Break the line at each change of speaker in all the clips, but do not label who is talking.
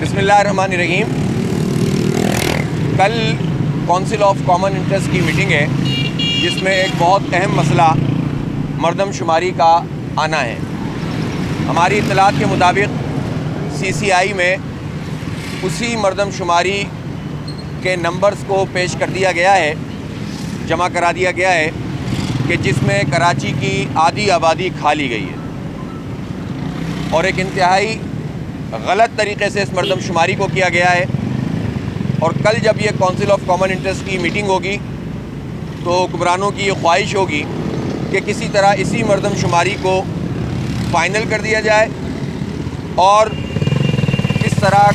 بسم اللہ الرحمن الرحیم۔ کل کونسل آف کامن انٹرسٹ کی میٹنگ ہے جس میں ایک بہت اہم مسئلہ مردم شماری کا آنا ہے۔ ہماری اطلاعات کے مطابق CCI میں اسی مردم شماری کے نمبرز کو پیش کر دیا گیا ہے، جمع کرا دیا گیا ہے کہ جس میں کراچی کی آدھی آبادی کھا لی گئی ہے اور ایک انتہائی غلط طریقے سے اس مردم شماری کو کیا گیا ہے۔ اور کل جب یہ کونسل آف کامن انٹرسٹ کی میٹنگ ہوگی تو حکمرانوں کی یہ خواہش ہوگی کہ کسی طرح اسی مردم شماری کو فائنل کر دیا جائے اور اس طرح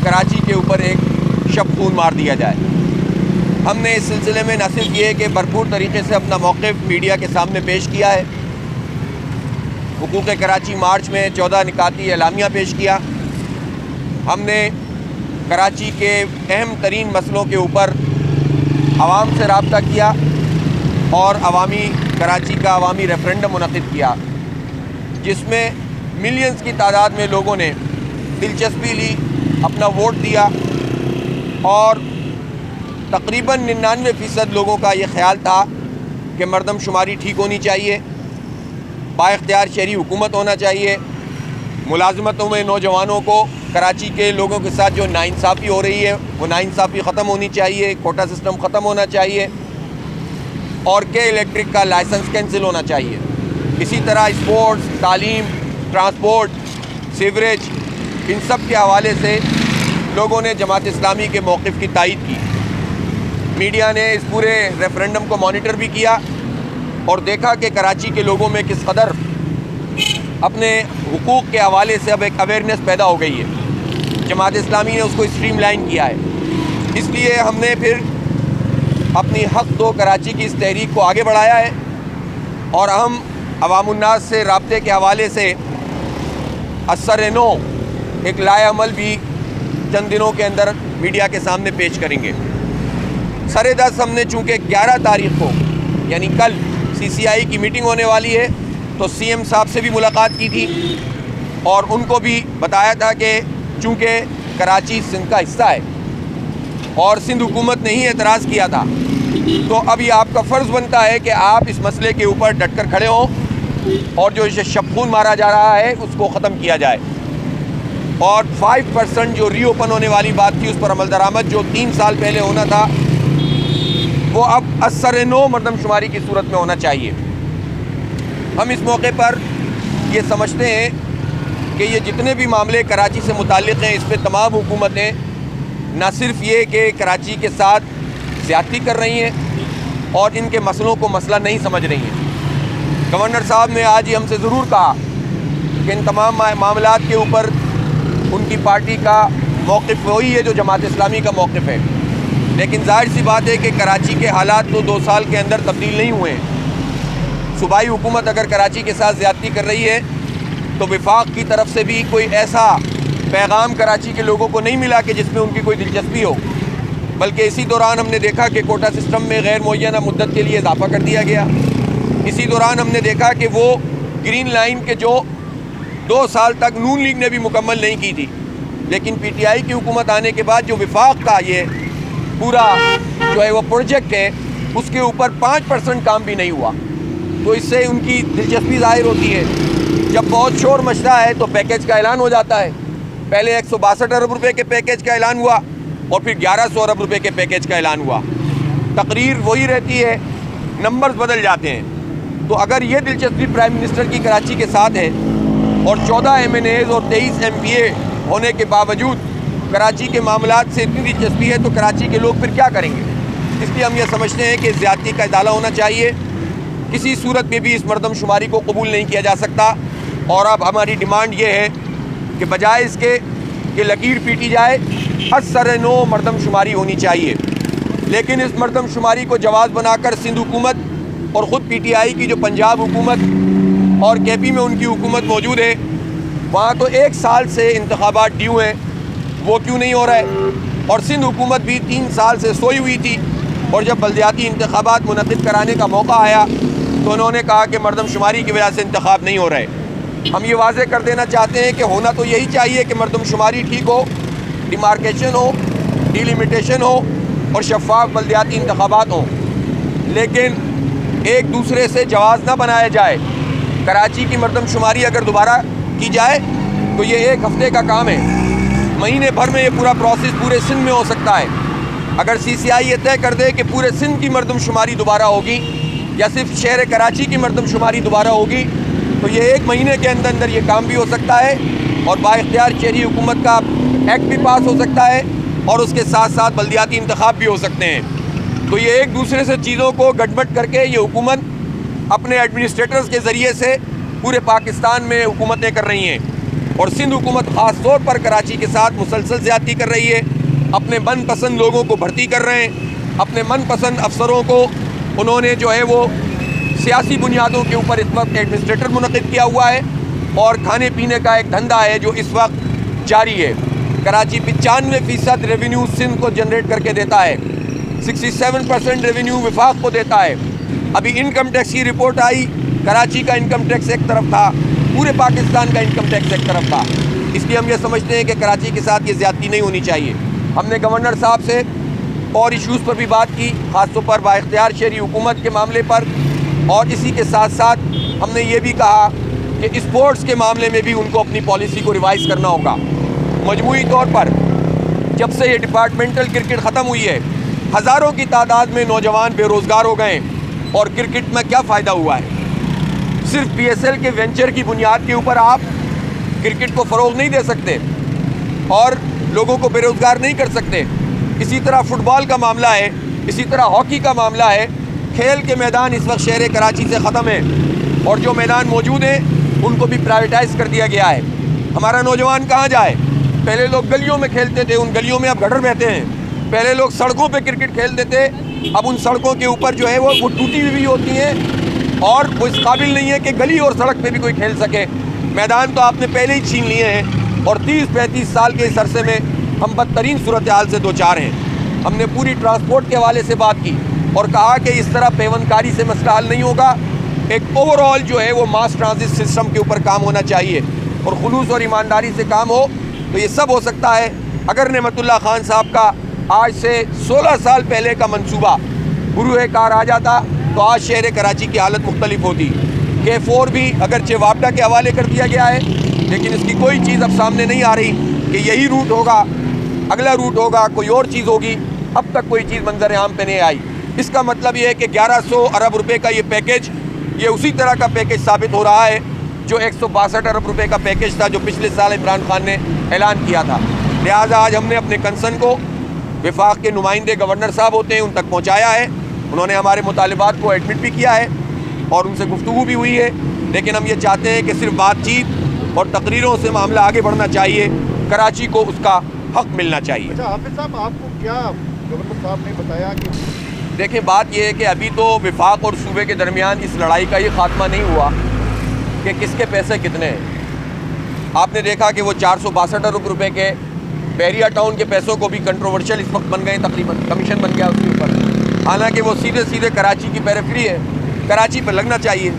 کراچی کے اوپر ایک شب خون مار دیا جائے۔ ہم نے اس سلسلے میں نہ صرف یہ کہ بھرپور طریقے سے اپنا موقف میڈیا کے سامنے پیش کیا ہے، حقوق کراچی مارچ میں 14 نکاتی اعلامیہ پیش کیا، ہم نے کراچی کے اہم ترین مسئلوں کے اوپر عوام سے رابطہ کیا اور کراچی کا عوامی ریفرنڈم منعقد کیا جس میں ملینز کی تعداد میں لوگوں نے دلچسپی لی، اپنا ووٹ دیا اور تقریباً 99% لوگوں کا یہ خیال تھا کہ مردم شماری ٹھیک ہونی چاہیے، با اختیار شہری حکومت ہونا چاہیے، ملازمتوں میں نوجوانوں کو کراچی کے لوگوں کے ساتھ جو ناانصافی ہو رہی ہے وہ ناانصافی ختم ہونی چاہیے، کوٹا سسٹم ختم ہونا چاہیے اور کہ الیکٹرک کا لائسنس کینسل ہونا چاہیے۔ اسی طرح اسپورٹس، تعلیم، ٹرانسپورٹ، سیوریج، ان سب کے حوالے سے لوگوں نے جماعت اسلامی کے موقف کی تائید کی۔ میڈیا نے اس پورے ریفرنڈم کو مانیٹر بھی کیا اور دیکھا کہ کراچی کے لوگوں میں کس قدر اپنے حقوق کے حوالے سے اب ایک اویئرنیس پیدا ہو گئی ہے۔ جماعت اسلامی نے اس کو اسٹریم لائن کیا ہے، اس لیے ہم نے پھر اپنی حق دو کراچی کی اس تحریک کو آگے بڑھایا ہے اور ہم عوام الناس سے رابطے کے حوالے سے اثر نو ایک لائحہ عمل بھی چند دنوں کے اندر میڈیا کے سامنے پیش کریں گے۔ سر دست ہم نے چونکہ 11 تاریخ کو یعنی کل CCI کی میٹنگ ہونے والی ہے تو CM صاحب سے بھی ملاقات کی تھی اور ان کو بھی بتایا تھا کہ چونکہ کراچی سندھ کا حصہ ہے اور سندھ حکومت نے ہی اعتراض کیا تھا تو اب یہ آپ کا فرض بنتا ہے کہ آپ اس مسئلے کے اوپر ڈٹ کر کھڑے ہوں اور جو اسے شب خون مارا جا رہا ہے اس کو ختم کیا جائے اور 5% جو ری اوپن ہونے والی بات تھی اس پر عمل درآمد جو 3 سال پہلے ہونا تھا وہ اب اثر نو مردم شماری کی صورت میں ہونا چاہیے۔ ہم اس موقع پر یہ سمجھتے ہیں کہ یہ جتنے بھی معاملے کراچی سے متعلق ہیں اس پہ تمام حکومتیں نہ صرف یہ کہ کراچی کے ساتھ زیادتی کر رہی ہیں اور ان کے مسئلوں کو مسئلہ نہیں سمجھ رہی ہیں۔ گورنر صاحب نے آج ہی ہم سے ضرور کہا کہ ان تمام معاملات کے اوپر ان کی پارٹی کا موقف وہی ہے جو جماعت اسلامی کا موقف ہے، لیکن ظاہر سی بات ہے کہ کراچی کے حالات تو 2 سال کے اندر تبدیل نہیں ہوئے ہیں۔ صوبائی حکومت اگر کراچی کے ساتھ زیادتی کر رہی ہے تو وفاق کی طرف سے بھی کوئی ایسا پیغام کراچی کے لوگوں کو نہیں ملا کہ جس میں ان کی کوئی دلچسپی ہو، بلکہ اسی دوران ہم نے دیکھا کہ کوٹا سسٹم میں غیر معینہ مدت کے لیے اضافہ کر دیا گیا۔ اسی دوران ہم نے دیکھا کہ وہ گرین لائن کے جو 2 سال تک نون لیگ نے بھی مکمل نہیں کی تھی، لیکن PTI کی حکومت آنے کے بعد جو وفاق کا یہ پورا جو ہے وہ پروجیکٹ ہے اس کے اوپر 5% کام بھی نہیں ہوا، تو اس سے ان کی دلچسپی ظاہر ہوتی ہے۔ جب بہت شور مچتا ہے تو پیکیج کا اعلان ہو جاتا ہے، پہلے 162 ارب روپے کے پیکیج کا اعلان ہوا اور پھر 1100 ارب روپے کے پیکیج کا اعلان ہوا۔ تقریر وہی رہتی ہے، نمبرز بدل جاتے ہیں۔ تو اگر یہ دلچسپی پرائم منسٹر کی کراچی کے ساتھ ہے اور 14 MNAs اور 23 MPA ہونے کے باوجود کراچی کے معاملات سے اتنی دلچسپی ہے تو کراچی کے لوگ پھر کیا کریں گے؟ اس لیے ہم یہ سمجھتے ہیں کہ زیادتی کا ازالہ ہونا چاہیے، کسی صورت میں بھی اس مردم شماری کو قبول نہیں کیا جا سکتا اور اب ہماری ڈیمانڈ یہ ہے کہ بجائے اس کے کہ لکیر پیٹی جائے، اثر نو مردم شماری ہونی چاہیے۔ لیکن اس مردم شماری کو جواز بنا کر سندھ حکومت اور خود PTI کی جو پنجاب حکومت اور KP میں ان کی حکومت موجود ہے، وہاں تو 1 سال سے انتخابات ڈیو ہیں، وہ کیوں نہیں ہو رہا ہے؟ اور سندھ حکومت بھی 3 سال سے سوئی ہوئی تھی اور جب بلدیاتی انتخابات منعقد کرانے کا موقع آیا تو انہوں نے کہا کہ مردم شماری کی وجہ سے انتخاب نہیں ہو رہے۔ ہم یہ واضح کر دینا چاہتے ہیں کہ ہونا تو یہی چاہیے کہ مردم شماری ٹھیک ہو، ڈیمارکیشن ہو, ڈیلیمیٹیشن ہو اور شفاف بلدیاتی انتخابات ہوں, لیکن ایک دوسرے سے جواز نہ بنایا جائے. کراچی کی مردم شماری اگر دوبارہ کی جائے تو یہ 1 ہفتے کا کام ہے, مہینے بھر میں یہ پورا پروسیس پورے سندھ میں ہو سکتا ہے. اگر سی سی آئی یہ طے کر دے کہ پورے سندھ کی مردم شماری دوبارہ ہوگی یا صرف شہر کراچی کی مردم شماری دوبارہ ہوگی, تو یہ 1 مہینے کے اندر اندر یہ کام بھی ہو سکتا ہے اور با اختیار شہری حکومت کا ایکٹ بھی پاس ہو سکتا ہے اور اس کے ساتھ ساتھ بلدیاتی انتخاب بھی ہو سکتے ہیں. تو یہ ایک دوسرے سے چیزوں کو گٹمٹ کر کے یہ حکومت اپنے ایڈمنسٹریٹرز کے ذریعے سے پورے پاکستان میں حکومتیں کر رہی ہیں, اور سندھ حکومت خاص طور پر کراچی کے ساتھ مسلسل زیادتی کر رہی ہے. اپنے من پسند لوگوں کو بھرتی کر رہے ہیں, اپنے من پسند افسروں کو انہوں نے جو ہے وہ سیاسی بنیادوں کے اوپر اس وقت ایڈمنسٹریٹر منعقد کیا ہوا ہے, اور کھانے پینے کا ایک دھندا ہے جو اس وقت جاری ہے. کراچی 95% ریونیو سندھ کو جنریٹ کر کے دیتا ہے, 67% ریونیو وفاق کو دیتا ہے. ابھی انکم ٹیکس کی رپورٹ آئی, کراچی کا انکم ٹیکس ایک طرف تھا, پورے پاکستان کا انکم ٹیکس ایک طرف تھا. اس لیے ہم یہ سمجھتے ہیں کہ کراچی کے ساتھ یہ زیادتی نہیں ہونی چاہیے. ہم نے گورنر صاحب سے اور ایشوز پر بھی بات کی, خاص طور پر با اختیار شہری حکومت کے معاملے پر, اور اسی کے ساتھ ساتھ ہم نے یہ بھی کہا کہ اسپورٹس کے معاملے میں بھی ان کو اپنی پالیسی کو ریوائز کرنا ہوگا. مجموعی طور پر جب سے یہ ڈپارٹمنٹل کرکٹ ختم ہوئی ہے, ہزاروں کی تعداد میں نوجوان بے روزگار ہو گئے, اور کرکٹ میں کیا فائدہ ہوا ہے؟ صرف پی ایس ایل کے وینچر کی بنیاد کے اوپر آپ کرکٹ کو فروغ نہیں دے سکتے اور لوگوں کو بے روزگار نہیں کر سکتے. اسی طرح فٹ بال کا معاملہ ہے, اسی طرح ہاکی کا معاملہ ہے. کھیل کے میدان اس وقت شہر کراچی سے ختم ہیں, اور جو میدان موجود ہیں ان کو بھی پرائیویٹائز کر دیا گیا ہے. ہمارا نوجوان کہاں جائے؟ پہلے لوگ گلیوں میں کھیلتے تھے, ان گلیوں میں اب گٹر بہتے ہیں. پہلے لوگ سڑکوں پہ کرکٹ کھیلتے تھے, اب ان سڑکوں کے اوپر جو ہے وہ ٹوٹی ہوئی بھی ہوتی ہیں, اور وہ اس قابل نہیں ہے کہ گلی اور سڑک پہ بھی کوئی کھیل سکے. میدان تو آپ نے پہلے ہی چھین لیے ہیں, اور 30-35 سال کے اس عرصے میں ہم بدترین صورتحال سے دوچار ہیں. ہم نے پوری ٹرانسپورٹ کے حوالے سے بات کی اور کہا کہ اس طرح پیون کاری سے مسئلہ حل نہیں ہوگا. ایک اوور آل جو ہے وہ ماس ٹرانزٹ سسٹم کے اوپر کام ہونا چاہیے, اور خلوص اور ایمانداری سے کام ہو تو یہ سب ہو سکتا ہے. اگر نعمت اللہ خان صاحب کا آج سے 16 سال پہلے کا منصوبہ بروئے کار آ جاتا تو آج شہر کراچی کی حالت مختلف ہوتی. K4 بھی اگرچہ وابڈا کے حوالے کر دیا گیا ہے, لیکن اس کی کوئی چیز اب سامنے نہیں آ رہی کہ یہی روٹ ہوگا, اگلا روٹ ہوگا, کوئی اور چیز ہوگی. اب تک کوئی چیز منظر عام پہ نہیں آئی. اس کا مطلب یہ ہے کہ 1100 ارب روپے کا یہ پیکیج, یہ اسی طرح کا پیکیج ثابت ہو رہا ہے جو 162 ارب روپے کا پیکیج تھا جو پچھلے سال عمران خان نے اعلان کیا تھا. لہٰذا آج ہم نے اپنے کنسرن کو وفاق کے نمائندے گورنر صاحب ہوتے ہیں ان تک پہنچایا ہے. انہوں نے ہمارے مطالبات کو ایڈمٹ بھی کیا ہے اور ان سے گفتگو بھی ہوئی ہے, لیکن ہم یہ چاہتے ہیں کہ صرف بات چیت اور تقریروں سے معاملہ آگے بڑھنا چاہیے. کراچی کو اس کا حق ملنا چاہیے.
اچھا حافظ صاحب, آپ کو کیا گورنر صاحب نے بتایا کہ
دیکھیں بات یہ ہے کہ ابھی تو وفاق اور صوبے کے درمیان اس لڑائی کا یہ خاتمہ نہیں ہوا کہ کس کے پیسے کتنے ہیں. آپ نے دیکھا کہ وہ 462 ارب روپے کے بحریہ ٹاؤن کے پیسوں کو بھی کنٹروورشل اس وقت بن گئے, تقریباً کمیشن بن گیا اس کے اوپر, حالانکہ وہ سیدھے سیدھے کراچی کی پیریفری ہے, کراچی پہ لگنا چاہیے.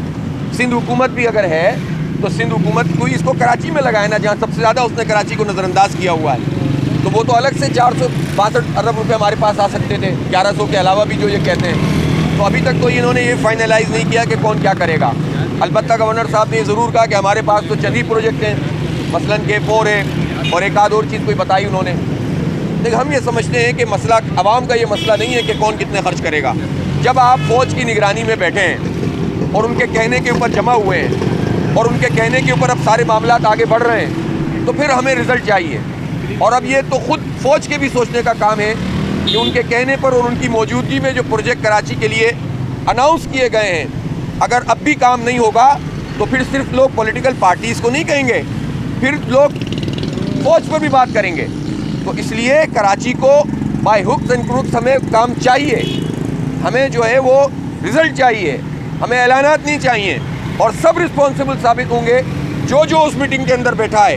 سندھ حکومت بھی اگر ہے تو سندھ حکومت کوئی اس کو کراچی میں لگائے نا, جہاں سب سے زیادہ اس نے کراچی کو نظر انداز کیا ہوا ہے. تو وہ تو الگ سے 462 ارب روپے ہمارے پاس آ سکتے تھے, 1100 کے علاوہ بھی جو یہ کہتے ہیں. تو ابھی تک تو انہوں نے یہ فائنلائز نہیں کیا کہ کون کیا کرے گا. البتہ گورنر صاحب نے یہ ضرور کہا کہ ہمارے پاس تو چند ہی پروجیکٹ ہیں, مثلاً K4 ہے اور ایک آدھ اور چیز کوئی بتائی انہوں نے. لیکن ہم یہ سمجھتے ہیں کہ مسئلہ عوام کا یہ مسئلہ نہیں ہے کہ کون کتنے خرچ کرے گا. جب آپ فوج کی نگرانی میں بیٹھے ہیں اور ان کے کہنے کے اوپر جمع ہوئے ہیں اور ان کے کہنے کے اوپر اب سارے معاملات آگے بڑھ رہے ہیں, تو پھر ہمیں رزلٹ چاہیے. اور اب یہ تو خود فوج کے بھی سوچنے کا کام ہے کہ ان کے کہنے پر اور ان کی موجودگی میں جو پروجیکٹ کراچی کے لیے اناؤنس کیے گئے ہیں, اگر اب بھی کام نہیں ہوگا تو پھر صرف لوگ پولیٹیکل پارٹیز کو نہیں کہیں گے, پھر لوگ فوج پر بھی بات کریں گے. تو اس لیے کراچی کو بائی ہکس اینڈ کروکس ہمیں کام چاہیے, ہمیں جو ہے وہ رزلٹ چاہیے, ہمیں اعلانات نہیں چاہیے. اور سب رسپانسبل ثابت ہوں گے, جو اس میٹنگ کے اندر بیٹھا ہے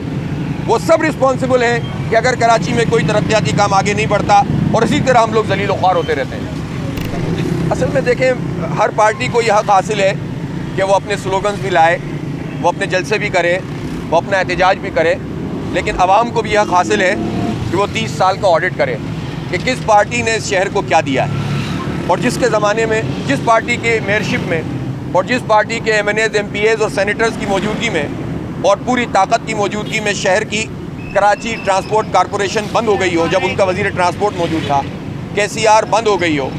وہ سب رسپانسبل ہیں کہ اگر کراچی میں کوئی ترقیاتی کام آگے نہیں بڑھتا اور اسی طرح ہم لوگ ذلیل و خوار ہوتے رہتے ہیں. اصل میں دیکھیں, ہر پارٹی کو یہ حق حاصل ہے کہ وہ اپنے سلوگنز بھی لائے, وہ اپنے جلسے بھی کرے, وہ اپنا احتجاج بھی کرے, لیکن عوام کو بھی یہ حق حاصل ہے کہ وہ 30 سال کا آڈٹ کرے کہ کس پارٹی نے اس شہر کو کیا دیا ہے، اور جس کے زمانے میں جس پارٹی کے میئرشپ میں اور جس پارٹی کے M N As M P As اور سینیٹرز کی موجودگی میں اور پوری طاقت کی موجودگی میں شہر کی کراچی ٹرانسپورٹ کارپوریشن بند ہو گئی ہو، جب ان کا وزیر ٹرانسپورٹ موجود تھا، کے سی آر بند ہو گئی ہو،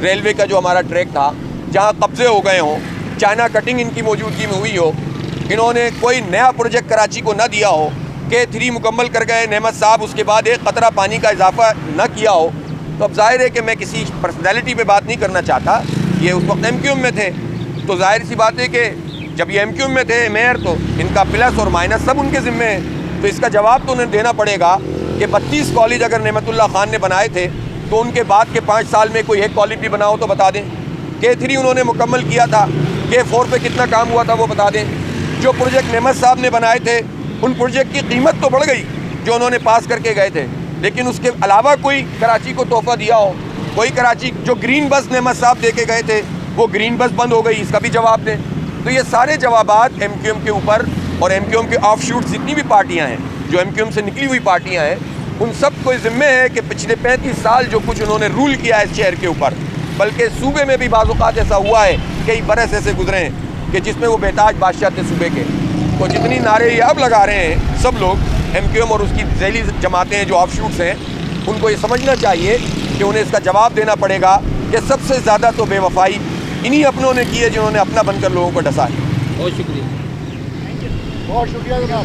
ریلوے کا جو ہمارا ٹریک تھا جہاں قبضے ہو گئے ہوں، چائنا کٹنگ ان کی موجودگی میں ہوئی ہو، انہوں نے کوئی نیا پروجیکٹ کراچی کو نہ دیا ہو، K3 مکمل کر گئے نعمت صاحب، اس کے بعد ایک قطرہ پانی کا اضافہ نہ کیا ہو، تو اب ظاہر ہے کہ میں کسی پرسنالٹی پہ بات نہیں کرنا چاہتا، یہ اس وقت ایم کیو ایم میں تھے، تو ظاہر سی بات ہے کہ جب یہ ایم کیو ایم میں تھے میئر، تو ان کا پلس اور مائنس سب ان کے ذمے ہیں، تو اس کا جواب تو انہیں دینا پڑے گا کہ 32 کالج اگر نعمت اللہ خان نے بنائے تھے تو ان کے بعد کے 5 سال میں کوئی ایک کالج بھی بنا ہو تو بتا دیں، K3 انہوں نے مکمل کیا تھا، K4 پہ کتنا کام ہوا تھا وہ بتا دیں، جو پروجیکٹ نعمت صاحب نے بنائے تھے ان پروجیکٹ کی قیمت تو بڑھ گئی جو انہوں نے پاس کر کے گئے تھے، لیکن اس کے علاوہ کوئی کراچی کو تحفہ دیا ہو، کوئی کراچی جو گرین بس نعمت صاحب دے کے گئے تھے وہ گرین بس بند ہو گئی، اس کا بھی جواب دیں۔ تو یہ سارے جوابات ایم کیو ایم کے اوپر اور ایم کیو ایم کے آف شوٹ جتنی بھی پارٹیاں ہیں جو ایم کیو ایم سے نکلی ہوئی پارٹیاں ہیں ان سب کو ذمہ ہے کہ پچھلے 35 سال جو کچھ انہوں نے رول کیا ہے اس شہر کے اوپر، بلکہ صوبے میں بھی بعض اوقات ایسا ہوا ہے، کئی برس ایسے گزرے ہیں کہ جس میں وہ بےتاج بادشاہ تھے صوبے کے، تو جتنی نعرے یہ اب لگا رہے ہیں سب لوگ ایم کیو ایم اور اس کی ذیلی جماعتیں جو آف شوٹس ہیں، ان کو یہ سمجھنا چاہیے کہ انہیں اس کا جواب دینا پڑے گا کہ سب سے زیادہ تو بے وفائی انہی اپنوں نے کی ہے جنہوں نے اپنا بن کر لوگوں کو ڈسا ہے۔
بہت شکریہ۔
بہت شکریہ جناب۔